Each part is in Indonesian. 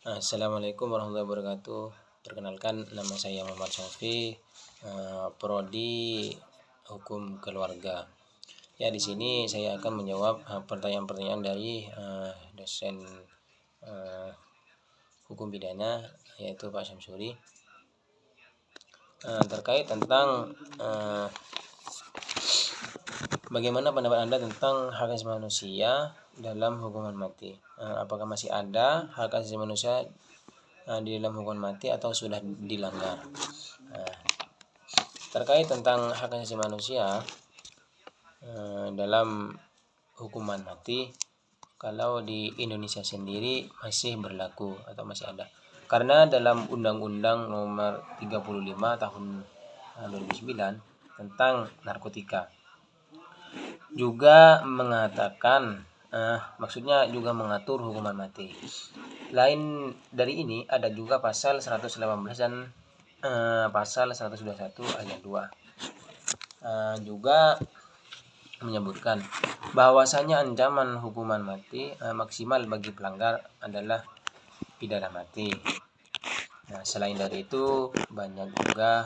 Assalamualaikum warahmatullahi wabarakatuh. Perkenalkan, nama saya Muhammad Syafi, Prodi Hukum Keluarga. Ya, di sini saya akan menjawab pertanyaan-pertanyaan dari dosen hukum pidana, yaitu Pak Syamsuri, terkait tentang bagaimana pendapat Anda tentang hak asasi manusia dalam hukuman mati. Apakah masih ada hak asasi manusia di dalam hukuman mati atau sudah dilanggar? Terkait tentang hak asasi manusia dalam hukuman mati, kalau di Indonesia sendiri masih berlaku atau masih ada. Karena dalam Undang-Undang Nomor 35 Tahun 2009 tentang narkotika juga mengatakan, maksudnya juga mengatur hukuman mati. Lain dari ini ada juga pasal 118 dan pasal 121 ayat 2 juga menyebutkan bahwasanya ancaman hukuman mati maksimal bagi pelanggar adalah pidana mati. Selain dari itu banyak juga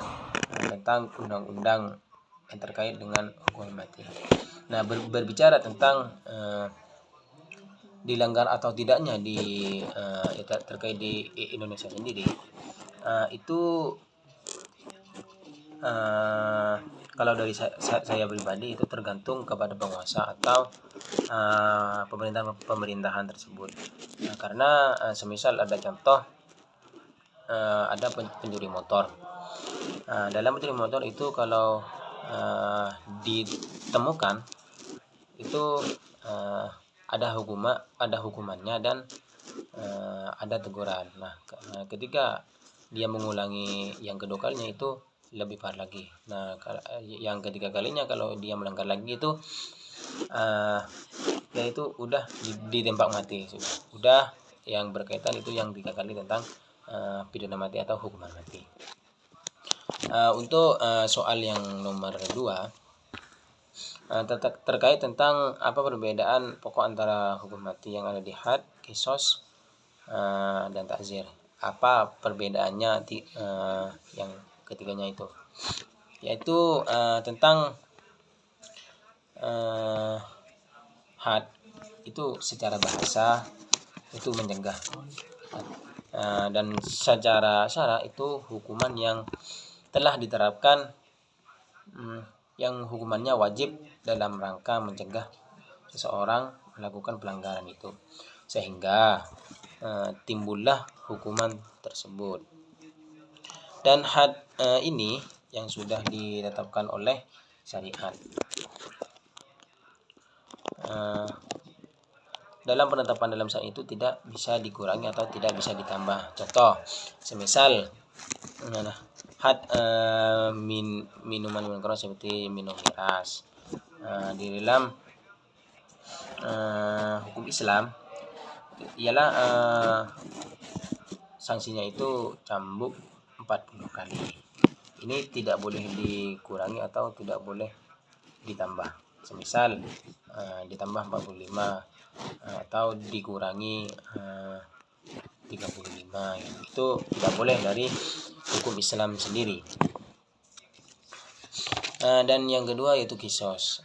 tentang undang-undang yang terkait dengan hukuman mati. Berbicara tentang dilanggar atau tidaknya terkait di Indonesia sendiri, itu kalau dari saya pribadi itu tergantung kepada penguasa atau pemerintahan tersebut. Karena semisal ada contoh, ada pencuri motor. Dalam pencuri motor itu kalau ditemukan itu ada hukumannya dan ada teguran. Ketika dia mengulangi yang kedua kalinya itu lebih parah lagi. Yang ketiga kalinya kalau dia melanggar lagi itu yaitu udah ditembak mati. Udah yang berkaitan itu yang 3 kali tentang pidana mati atau hukuman mati. Untuk soal yang nomor 2, terkait tentang apa perbedaan pokok antara hukum mati yang ada di had, kisos, dan takzir. Apa perbedaannya yang ketiganya itu? Yaitu tentang had itu secara bahasa itu mencegah, dan secara syara itu hukuman yang telah diterapkan, yang hukumannya wajib dalam rangka mencegah seseorang melakukan pelanggaran itu, sehingga timbullah hukuman tersebut. Dan had ini yang sudah ditetapkan oleh syariat. Dalam penetapan dalam syariat itu tidak bisa dikurangi atau tidak bisa ditambah. Contoh, semisal had minuman keras seperti minum miras. Di dalam hukum Islam ialah sanksinya itu cambuk 40 kali. Ini tidak boleh dikurangi atau tidak boleh ditambah. Semisal ditambah 45 atau dikurangi 35, itu tidak boleh dari hukum Islam sendiri. Dan yang kedua yaitu kisos,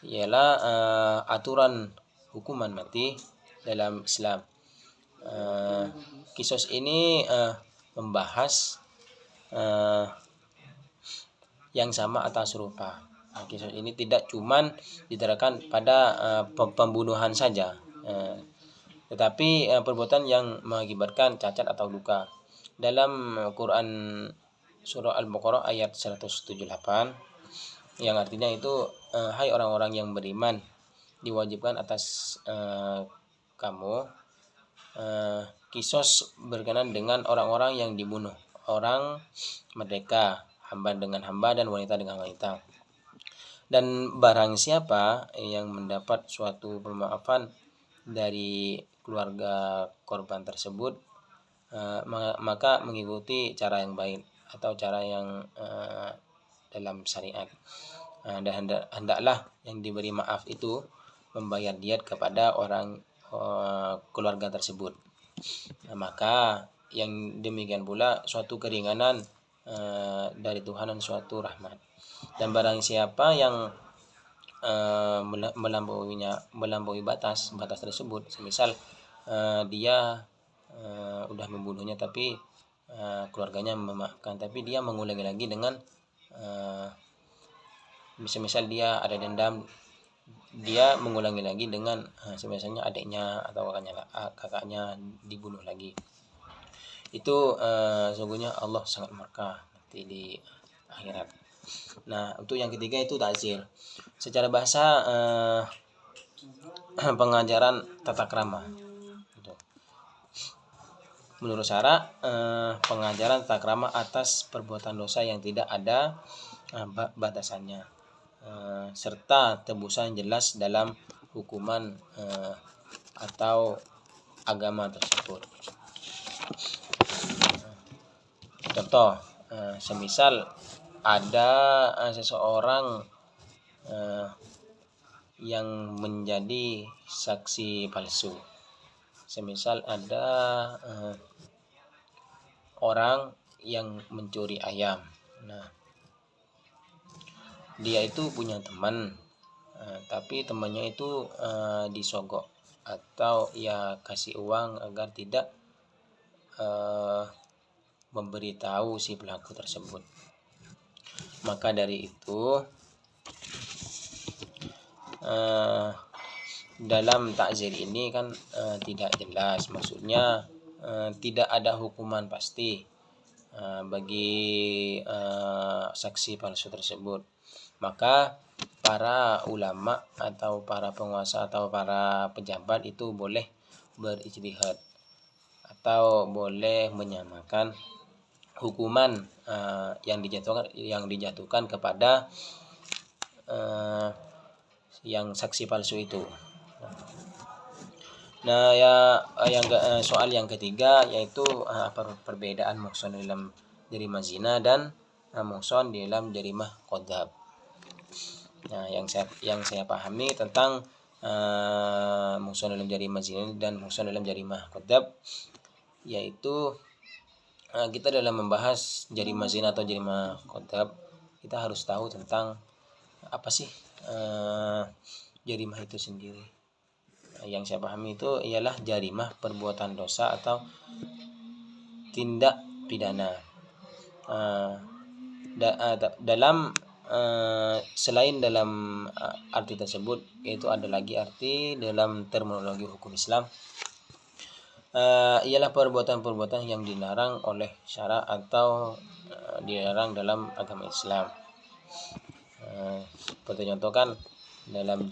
ialah aturan hukuman mati dalam Islam. Kisos ini membahas yang sama atau serupa. Kisos ini tidak cuman diterapkan pada pembunuhan saja, tetapi perbuatan yang mengakibatkan cacat atau luka. Dalam Quran surah Al-Baqarah ayat 178 yang artinya itu, hai orang-orang yang beriman, diwajibkan atas kamu kisos berkenan dengan orang-orang yang dibunuh, orang merdeka, hamba dengan hamba, dan wanita dengan wanita. Dan barang siapa yang mendapat suatu pemaafan dari keluarga korban tersebut, maka mengikuti cara yang baik atau cara yang dalam syariat. Dan hendaklah yang diberi maaf itu membayar diat kepada orang keluarga tersebut. Nah, maka yang demikian pula suatu keringanan dari Tuhan dan suatu rahmat. Dan barang siapa yang melampaui batas tersebut, semisal dia udah membunuhnya tapi keluarganya memaafkan, tapi dia mengulangi lagi dengan semisal dia ada dendam, dia mengulangi lagi dengan semisalnya adiknya atau kakaknya dibunuh lagi, itu sungguhnya Allah sangat murka nanti di akhirat. Nah, untuk yang ketiga itu ta'zir. Secara bahasa pengajaran tata krama. Menurut syara pengajaran tata krama atas perbuatan dosa yang tidak ada batasannya, serta tebusan jelas dalam hukuman atau agama tersebut. Contoh, semisal ada seseorang yang menjadi saksi palsu. Semisal ada orang yang mencuri ayam. Nah, dia itu punya teman, tapi temannya itu disogok atau ya kasih uang agar tidak memberitahu si pelaku tersebut. Maka dari itu dalam takzir ini kan tidak jelas, maksudnya tidak ada hukuman pasti bagi saksi palsu tersebut. Maka para ulama atau para penguasa atau para pejabat itu boleh berijtihad atau boleh menyamakan hukuman yang dijatuhkan kepada yang saksi palsu itu. Nah, soal yang ketiga yaitu perbedaan muhsan dalam jarimah zina dan muhsan dalam jarimah qadzaf. Nah, yang saya pahami tentang muhsan dalam jarimah zina dan muhsan dalam jarimah qadzaf, yaitu kita dalam membahas jarimah zina atau jarimah qadzaf, kita harus tahu tentang apa sih jarimah itu sendiri. Yang saya pahami itu ialah jarimah perbuatan dosa atau tindak pidana. Dalam selain dalam arti tersebut, yaitu ada lagi arti dalam terminologi hukum Islam, ialah perbuatan-perbuatan yang dilarang oleh syara atau dilarang dalam agama Islam. Seperti contoh kan dalam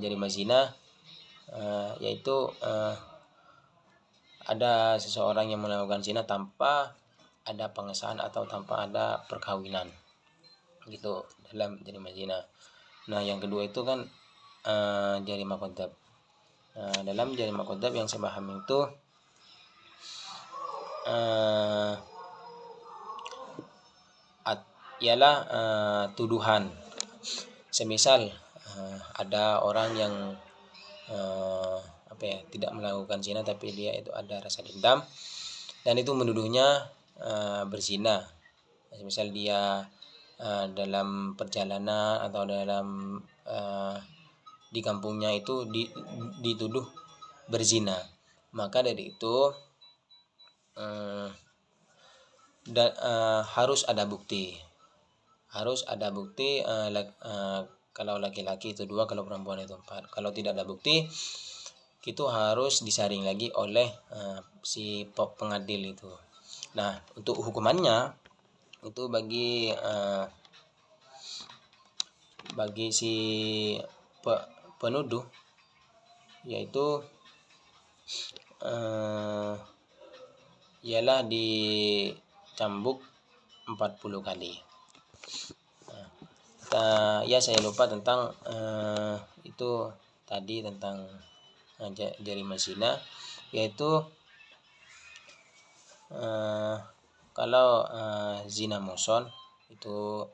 jarimah zina, yaitu ada seseorang yang melakukan zina tanpa ada pengesahan atau tanpa ada perkawinan, gitu dalam jarimah zina. Nah, yang kedua itu kan jarimah qadzaf. Dalam jarimah qadzaf yang saya pahami itu ialah tuduhan. Semisal ada orang yang tidak melakukan zina tapi dia itu ada rasa dendam dan itu menuduhnya berzina. Semisal dia dalam perjalanan atau dalam di kampungnya itu dituduh berzina, maka dari itu harus ada bukti. Kalau laki-laki itu 2, kalau perempuan itu 4. Kalau tidak ada bukti, itu harus disaring lagi oleh si pengadil itu. Nah, untuk hukumannya itu bagi si penuduh, yaitu ialah dicambuk 40 kali. Ya, saya lupa tentang itu tadi tentang jarimah zina, yaitu kalau zina muhsan itu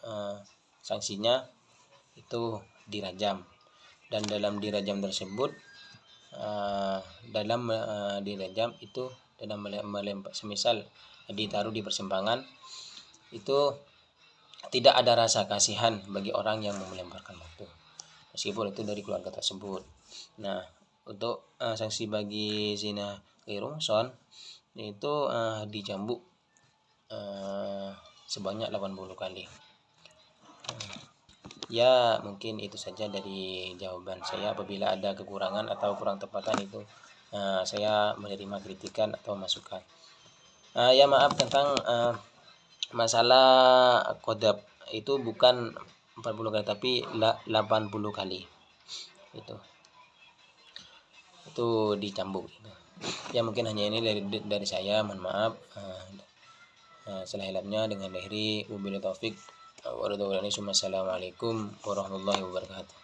sanksinya itu dirajam, dan dalam dirajam tersebut dalam dirajam itu dalam melempar, semisal ditaruh di persimpangan itu tidak ada rasa kasihan bagi orang yang melemparkan batu meskipun itu dari keluarga tersebut. Nah, untuk sanksi bagi zina Irungson itu dicambuk sebanyak 80 kali. Ya, mungkin itu saja dari jawaban saya. Apabila ada kekurangan atau kurang tepatan itu saya menerima kritikan atau masukan. Ya maaf tentang masalah kodab itu bukan 40 kali tapi 80 kali. Itu dicambuk. Ya mungkin hanya ini dari saya, mohon maaf. Selahilapnya dengan lahiri wabillahi taufik. Wassalamualaikum warahmatullahi wabarakatuh.